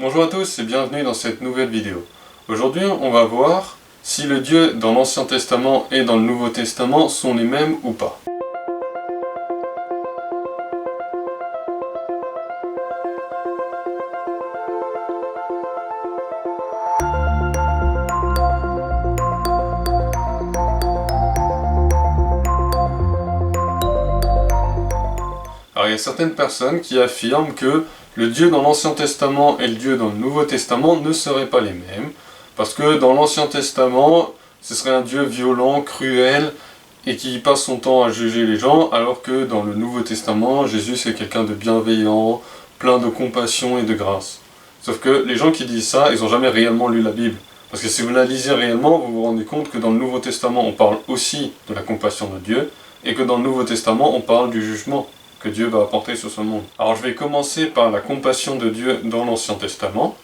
Bonjour à tous et bienvenue dans cette nouvelle vidéo. Aujourd'hui on va voir si le Dieu dans l'Ancien Testament et dans le Nouveau Testament sont les mêmes ou pas. Alors il y a certaines personnes qui affirment que le Dieu dans l'Ancien Testament et le Dieu dans le Nouveau Testament ne seraient pas les mêmes, parce que dans l'Ancien Testament, ce serait un Dieu violent, cruel, et qui passe son temps à juger les gens, alors que dans le Nouveau Testament, Jésus c'est quelqu'un de bienveillant, plein de compassion et de grâce. Sauf que les gens qui disent ça, ils n'ont jamais réellement lu la Bible. Parce que si vous la lisez réellement, vous vous rendez compte que dans le Nouveau Testament, on parle aussi de la compassion de Dieu, et que dans le Nouveau Testament, on parle du jugement que Dieu va apporter sur ce monde. Alors je vais commencer par la compassion de Dieu dans l'Ancien Testament.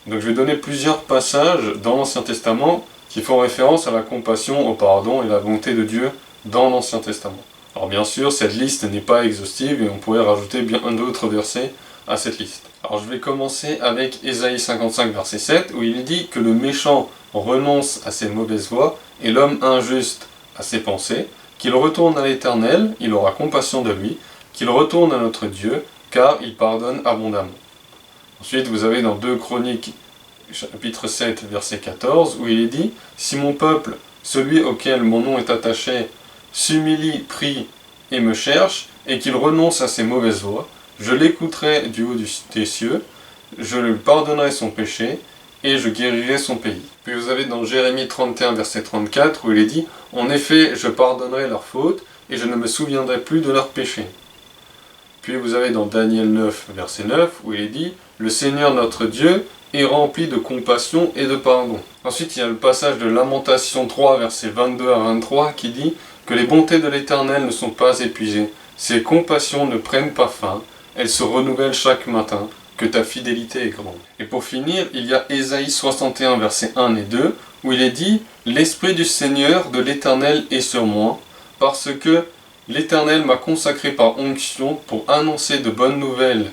Donc je vais donner plusieurs passages dans l'Ancien Testament qui font référence à la compassion, au pardon et la bonté de Dieu dans l'Ancien Testament. Alors bien sûr, cette liste n'est pas exhaustive et on pourrait rajouter bien d'autres versets à cette liste. Alors je vais commencer avec Ésaïe 55 verset 7 où il dit que le méchant renonce à ses mauvaises voies et l'homme injuste à ses pensées, qu'il retourne à l'Éternel, il aura compassion de lui, qu'il retourne à notre Dieu, car il pardonne abondamment. Ensuite, vous avez dans 2 Chroniques, chapitre 7, verset 14, où il est dit « Si mon peuple, celui auquel mon nom est attaché, s'humilie, prie et me cherche, et qu'il renonce à ses mauvaises voies, je l'écouterai du haut des cieux, je lui pardonnerai son péché, et je guérirai son pays. » Puis vous avez dans Jérémie 31, verset 34, où il est dit « En effet, je pardonnerai leurs fautes, et je ne me souviendrai plus de leurs péchés. » Puis vous avez dans Daniel 9, verset 9, où il est dit « Le Seigneur notre Dieu est rempli de compassion et de pardon. » Ensuite, il y a le passage de Lamentation 3, versets 22 à 23, qui dit « Que les bontés de l'Éternel ne sont pas épuisées, ses compassions ne prennent pas fin, elles se renouvellent chaque matin, que ta fidélité est grande. » Et pour finir, il y a Ésaïe 61, versets 1 et 2, où il est dit « L'Esprit du Seigneur de l'Éternel est sur moi, parce que l'Éternel m'a consacré par onction pour annoncer de bonnes nouvelles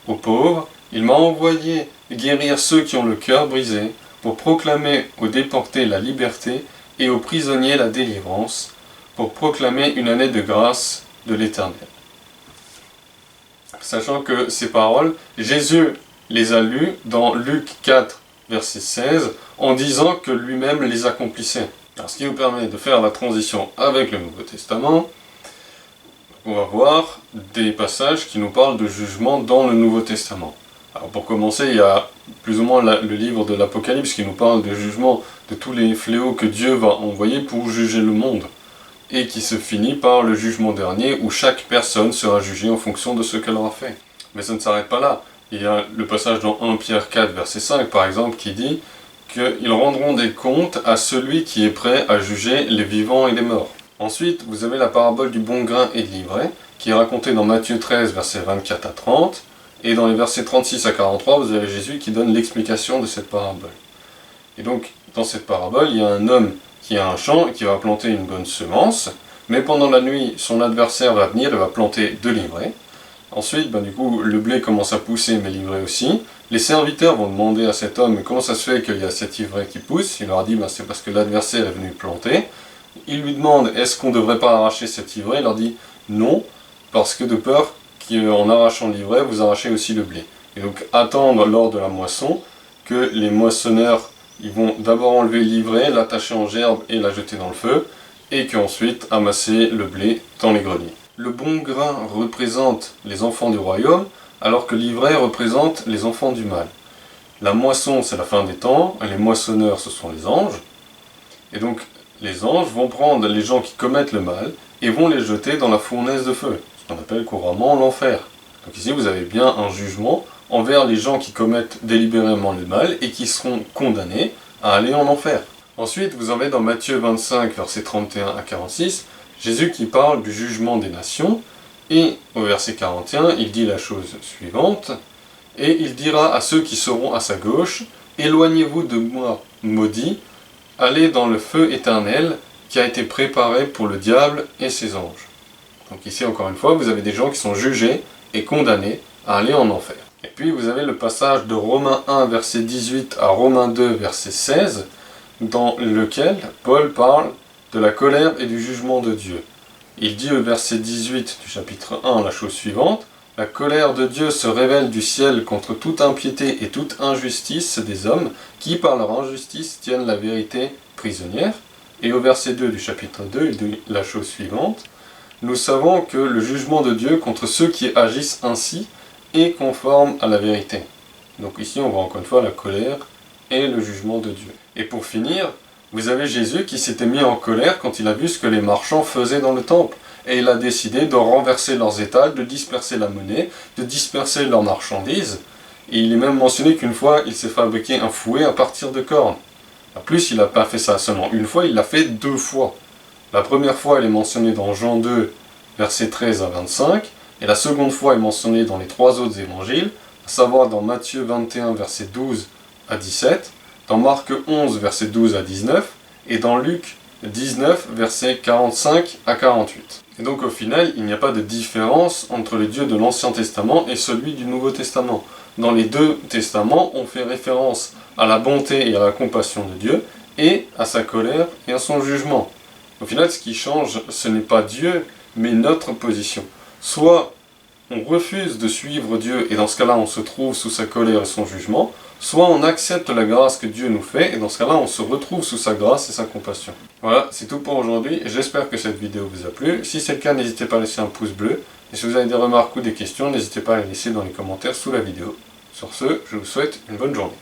aux pauvres. Il m'a envoyé guérir ceux qui ont le cœur brisé, pour proclamer aux déportés la liberté et aux prisonniers la délivrance, pour proclamer une année de grâce de l'Éternel. » Sachant que ces paroles, Jésus les a lues dans Luc 4, verset 16, en disant que lui-même les accomplissait. Alors, ce qui nous permet de faire la transition avec le Nouveau Testament. On va voir des passages qui nous parlent de jugement dans le Nouveau Testament. Alors pour commencer, il y a plus ou moins le livre de l'Apocalypse qui nous parle de jugement de tous les fléaux que Dieu va envoyer pour juger le monde. Et qui se finit par le jugement dernier où chaque personne sera jugée en fonction de ce qu'elle aura fait. Mais ça ne s'arrête pas là. Il y a le passage dans 1 Pierre 4, verset 5 par exemple, qui dit qu'ils rendront des comptes à celui qui est prêt à juger les vivants et les morts. Ensuite, vous avez la parabole du bon grain et de l'ivraie, qui est racontée dans Matthieu 13, versets 24 à 30, et dans les versets 36 à 43, vous avez Jésus qui donne l'explication de cette parabole. Et donc, dans cette parabole, il y a un homme qui a un champ et qui va planter une bonne semence, mais pendant la nuit, son adversaire va venir et va planter de l'ivraie. Ensuite, du coup, le blé commence à pousser, mais l'ivraie aussi. Les serviteurs vont demander à cet homme comment ça se fait qu'il y a cette ivraie qui pousse. Il leur dit c'est parce que l'adversaire est venu planter. Il lui demande est-ce qu'on ne devrait pas arracher cette ivraie. Il leur dit non, parce que de peur qu'en arrachant l'ivraie, vous arrachez aussi le blé. Et donc attendre lors de la moisson que les moissonneurs ils vont d'abord enlever l'ivraie, l'attacher en gerbe et la jeter dans le feu, et qu'ensuite amasser le blé dans les greniers. Le bon grain représente les enfants du royaume, alors que l'ivraie représente les enfants du mal. La moisson, c'est la fin des temps, et les moissonneurs, ce sont les anges. Et donc, les anges vont prendre les gens qui commettent le mal et vont les jeter dans la fournaise de feu, ce qu'on appelle couramment l'enfer. Donc ici, vous avez bien un jugement envers les gens qui commettent délibérément le mal et qui seront condamnés à aller en enfer. Ensuite, vous en avez dans Matthieu 25, versets 31 à 46, Jésus qui parle du jugement des nations, et au verset 41, il dit la chose suivante, « Et il dira à ceux qui seront à sa gauche, « Éloignez-vous de moi, maudits, allez dans le feu éternel qui a été préparé pour le diable et ses anges. » Donc ici, encore une fois, vous avez des gens qui sont jugés et condamnés à aller en enfer. Et puis vous avez le passage de Romains 1, verset 18 à Romains 2, verset 16, dans lequel Paul parle de la colère et du jugement de Dieu. Il dit au verset 18 du chapitre 1 la chose suivante: « La colère de Dieu se révèle du ciel contre toute impiété et toute injustice des hommes qui, par leur injustice, tiennent la vérité prisonnière. » Et au verset 2 du chapitre 2, il dit la chose suivante: « Nous savons que le jugement de Dieu contre ceux qui agissent ainsi est conforme à la vérité. » Donc ici on voit encore une fois la colère et le jugement de Dieu. Et pour finir, vous avez Jésus qui s'était mis en colère quand il a vu ce que les marchands faisaient dans le temple. Et il a décidé de renverser leurs étals, de disperser la monnaie, de disperser leurs marchandises. Et il est même mentionné qu'une fois, il s'est fabriqué un fouet à partir de cornes. En plus, il n'a pas fait ça seulement une fois, il l'a fait 2 fois. La première fois, elle est mentionnée dans Jean 2, versets 13 à 25. Et la seconde fois est mentionnée dans les 3 autres évangiles, à savoir dans Matthieu 21, versets 12 à 17, dans Marc 11, versets 12 à 19, et dans Luc 19, versets 45 à 48. Et donc au final, il n'y a pas de différence entre le Dieu de l'Ancien Testament et celui du Nouveau Testament. Dans les 2 testaments, on fait référence à la bonté et à la compassion de Dieu, et à sa colère et à son jugement. Au final, ce qui change, ce n'est pas Dieu, mais notre position. Soit on refuse de suivre Dieu, et dans ce cas-là, on se trouve sous sa colère et son jugement, soit on accepte la grâce que Dieu nous fait, et dans ce cas-là, on se retrouve sous sa grâce et sa compassion. Voilà, c'est tout pour aujourd'hui, j'espère que cette vidéo vous a plu. Si c'est le cas, n'hésitez pas à laisser un pouce bleu, et si vous avez des remarques ou des questions, n'hésitez pas à les laisser dans les commentaires sous la vidéo. Sur ce, je vous souhaite une bonne journée.